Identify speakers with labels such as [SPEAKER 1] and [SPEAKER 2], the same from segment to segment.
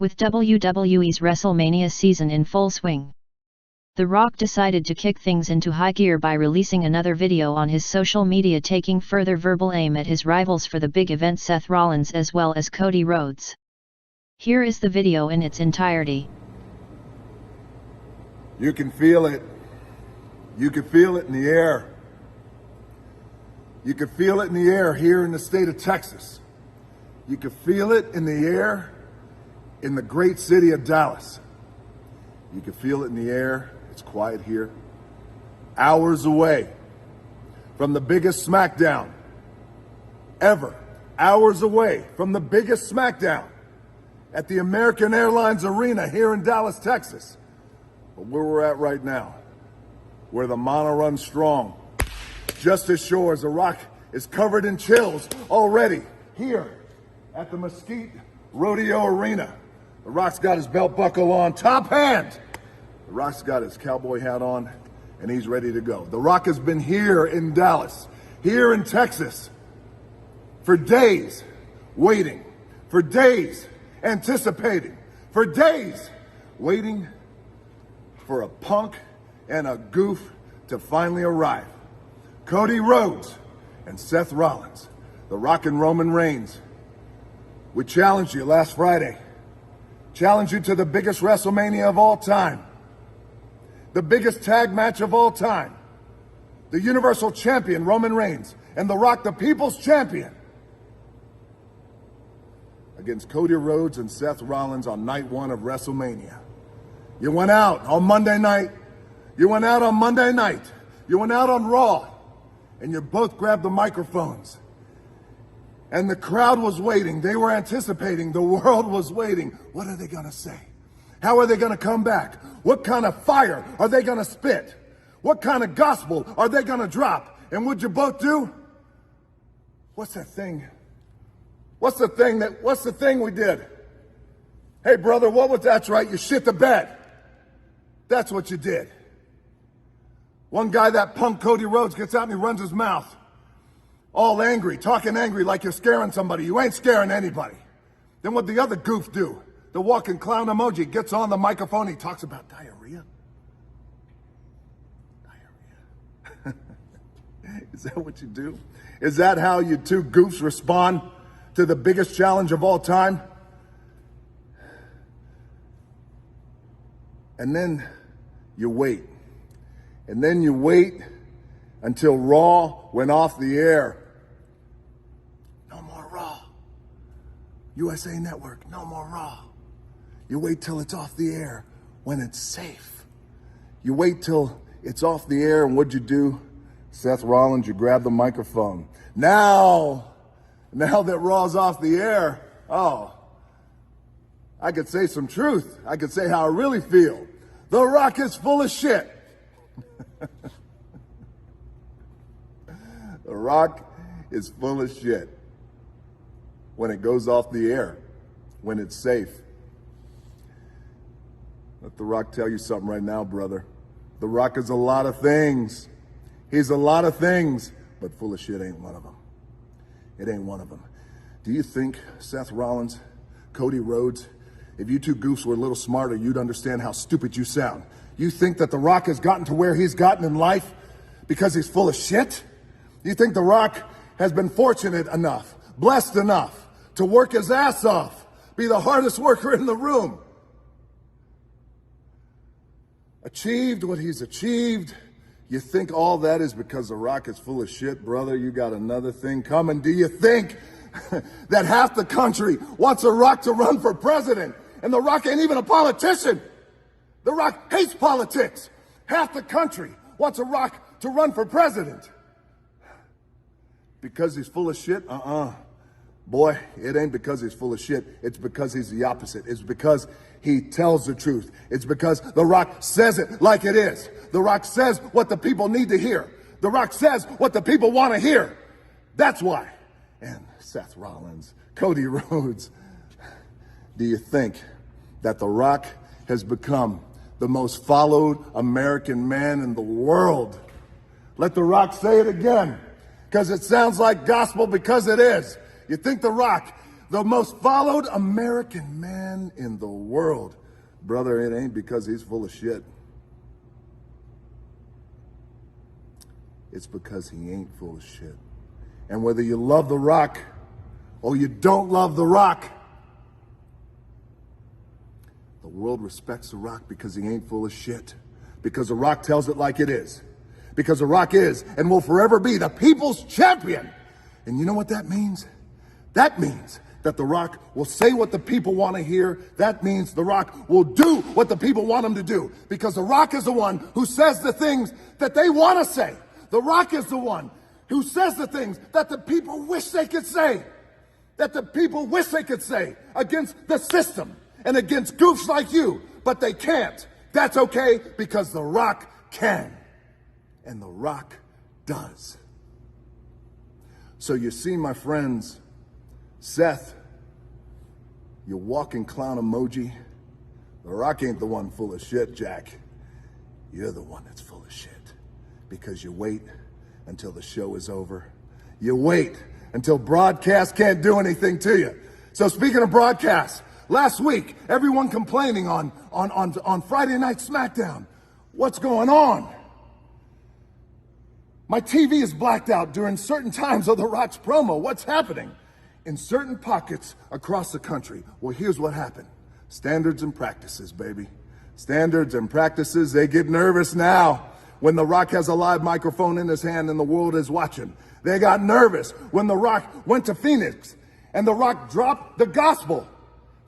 [SPEAKER 1] With WWE's WrestleMania season in full swing, The Rock decided to kick things into high gear by releasing another video on his social media, taking further verbal aim at his rivals for the big event, Seth Rollins as well as Cody Rhodes. Here is the video in its entirety.
[SPEAKER 2] You can feel it. You can feel it in the air. You can feel it in the air here in the state of Texas. You can feel it in the air in the great city of Dallas. You can feel it in the air. It's quiet here. Hours away from the biggest SmackDown ever. Hours away from the biggest SmackDown at the American Airlines Arena here in Dallas, Texas. But where we're at right now, where the mana runs strong, just as sure as The Rock is covered in chills already here at the Mesquite Rodeo Arena. The Rock's got his belt buckle on, top hand. The Rock's got his cowboy hat on, and he's ready to go. The Rock has been here in Dallas, here in Texas, for days waiting, for days anticipating, for days waiting for a punk and a goof to finally arrive. Cody Rhodes and Seth Rollins, The Rock and Roman Reigns. We challenged you last Friday. Challenge you to the biggest WrestleMania of all time. The biggest tag match of all time. The Universal Champion, Roman Reigns, and The Rock, the People's Champion, against Cody Rhodes and Seth Rollins on night one of WrestleMania. You went out on Monday night. You went out on Monday night. You went out on Raw, and you both grabbed the microphones. And the crowd was waiting. They were anticipating. The world was waiting. What are they going to say? How are they going to come back? What kind of fire are they going to spit? What kind of gospel are they going to drop? And what'd you both do? What's that thing? What's the thing we did? Hey, brother, what was that? That's right. You shit the bed. That's what you did. One guy, that punk Cody Rhodes, gets out and he runs his mouth. All angry, talking angry like you're scaring somebody. You ain't scaring anybody. Then what the other goof do? The walking clown emoji gets on the microphone. He talks about diarrhea. Diarrhea. Is that what you do? Is that how you two goofs respond to the biggest challenge of all time? And then you wait. And then you wait until Raw went off the air. No more Raw. USA Network, no more Raw. You wait till it's off the air when it's safe. You wait till it's off the air, and what'd you do? Seth Rollins, you grab the microphone. Now that Raw's off the air, I could say some truth. I could say how I really feel. The Rock is full of shit. The Rock is full of shit when it goes off the air, when it's safe. Let The Rock tell you something right now, brother. The Rock is a lot of things. He's a lot of things, but full of shit ain't one of them. It ain't one of them. Do you think Seth Rollins, Cody Rhodes, if you two goofs were a little smarter, you'd understand how stupid you sound? You think that The Rock has gotten to where he's gotten in life because he's full of shit? You think The Rock has been fortunate enough, blessed enough to work his ass off, be the hardest worker in the room, achieved what he's achieved? You think all that is because The Rock is full of shit? Brother, you got another thing coming. Do you think that half the country wants The Rock to run for president? And The Rock ain't even a politician. The Rock hates politics. Half the country wants The Rock to run for president. Because he's full of shit? Boy, it ain't because he's full of shit. It's because he's the opposite. It's because he tells the truth. It's because The Rock says it like it is. The Rock says what the people need to hear. The Rock says what the people want to hear. That's why. And Seth Rollins, Cody Rhodes, do you think that The Rock has become the most followed American man in the world? Let The Rock say it again, because it sounds like gospel, because it is. You think The Rock the most followed American man in the world. Brother, it ain't because he's full of shit. It's because he ain't full of shit. And whether you love The Rock or you don't love The Rock, the world respects The Rock because he ain't full of shit. Because The Rock tells it like it is. Because The Rock is and will forever be the people's champion. And you know what that means? That means that The Rock will say what the people want to hear. That means The Rock will do what the people want him to do. Because The Rock is the one who says the things that they want to say. The Rock is the one who says the things that the people wish they could say. That the people wish they could say against the system and against goofs like you. But they can't. That's okay because The Rock can. And The Rock does. So you see, my friends, Seth, you walking clown emoji. The Rock ain't the one full of shit, Jack. You're the one that's full of shit. Because you wait until the show is over. You wait until broadcast can't do anything to you. So speaking of broadcast, last week, everyone complaining on Friday Night SmackDown. What's going on? My TV is blacked out during certain times of The Rock's promo. What's happening? In certain pockets across the country. Well, here's what happened. Standards and practices, baby. Standards and practices, they get nervous now when The Rock has a live microphone in his hand and the world is watching. They got nervous when The Rock went to Phoenix and The Rock dropped the gospel.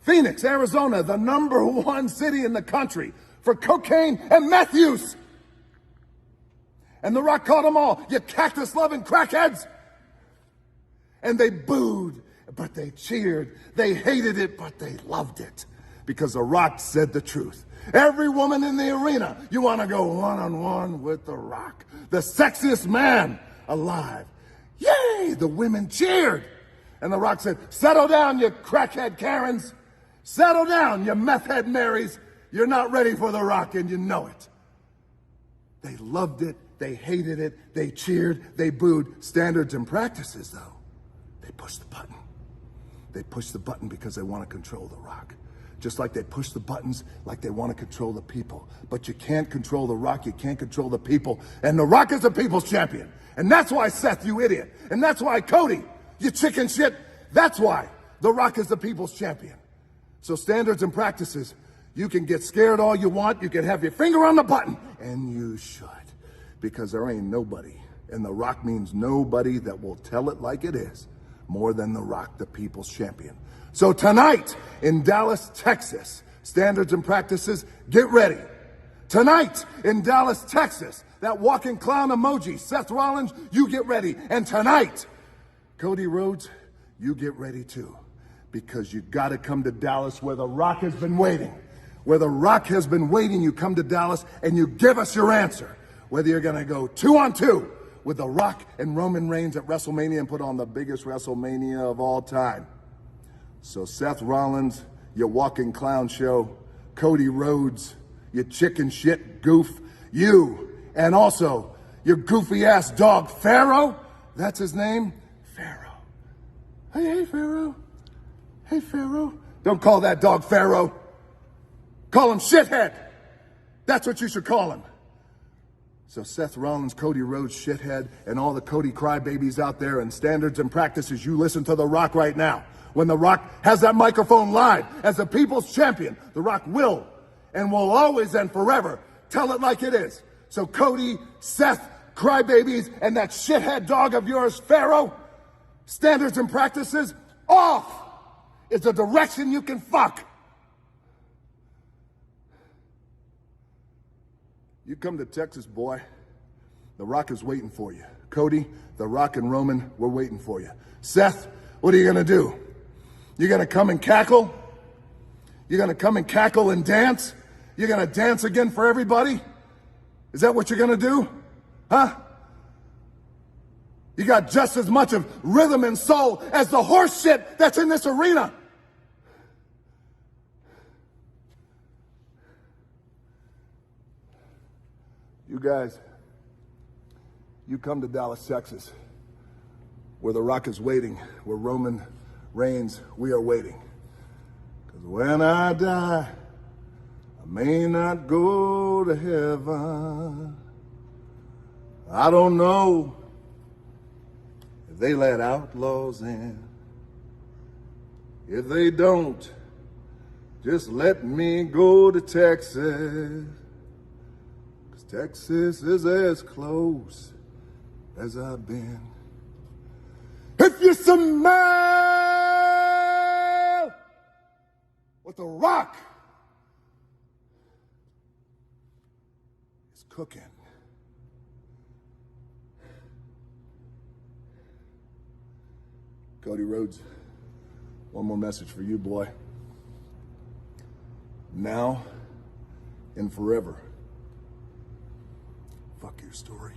[SPEAKER 2] Phoenix, Arizona, the #1 city in the country for cocaine and meth use. And The Rock called them all, you cactus-loving crackheads. And they booed, but they cheered. They hated it, but they loved it. Because The Rock said the truth. Every woman in the arena, you want to go one-on-one with The Rock. The sexiest man alive. Yay! The women cheered. And The Rock said, settle down, you crackhead Karens. Settle down, you meth head Marys. You're not ready for The Rock, and you know it. They loved it. They hated it. They cheered. They booed. Standards and practices, though. They pushed the button. They pushed the button because they want to control The Rock. Just like they push the buttons like they want to control the people. But you can't control The Rock. You can't control the people. And The Rock is the people's champion. And that's why, Seth, you idiot. And that's why, Cody, you chicken shit. That's why The Rock is the people's champion. So standards and practices, you can get scared all you want. You can have your finger on the button. And you should. Because there ain't nobody, and The Rock means nobody, that will tell it like it is more than The Rock, the people's champion. So tonight in Dallas, Texas, standards and practices, get ready. Tonight in Dallas, Texas, that walking clown emoji, Seth Rollins, you get ready. And tonight, Cody Rhodes, you get ready too. Because you got to come to Dallas where The Rock has been waiting. Where The Rock has been waiting, you come to Dallas and you give us your answer. Whether you're going to go 2-on-2 with The Rock and Roman Reigns at WrestleMania and put on the biggest WrestleMania of all time. So Seth Rollins, your walking clown show, Cody Rhodes, your chicken shit goof, you, and also your goofy ass dog Pharaoh, that's his name, Pharaoh. Hey, Pharaoh. Hey, Pharaoh. Don't call that dog Pharaoh. Call him shithead. That's what you should call him. So Seth Rollins, Cody Rhodes, shithead, and all the Cody crybabies out there and standards and practices, you listen to The Rock right now. When The Rock has that microphone live as the people's champion, The Rock will and will always and forever tell it like it is. So Cody, Seth, crybabies, and that shithead dog of yours, Pharaoh, standards and practices, off is the direction you can fuck. You come to Texas, boy. The Rock is waiting for you. Cody, The Rock and Roman, we're waiting for you. Seth, what are you going to do? You're going to come and cackle? You're going to come and cackle and dance? You're going to dance again for everybody? Is that what you're going to do? Huh? You got just as much of rhythm and soul as the horse shit that's in this arena. You guys, you come to Dallas, Texas, where The Rock is waiting, where Roman Reigns, we are waiting. Because when I die, I may not go to heaven. I don't know if they let outlaws in. If they don't, just let me go to Texas. 'Cause Texas is as close as I've been. If you smell what the Rock is cooking, Cody Rhodes, one more message for you, boy. Now and forever, fuck your story.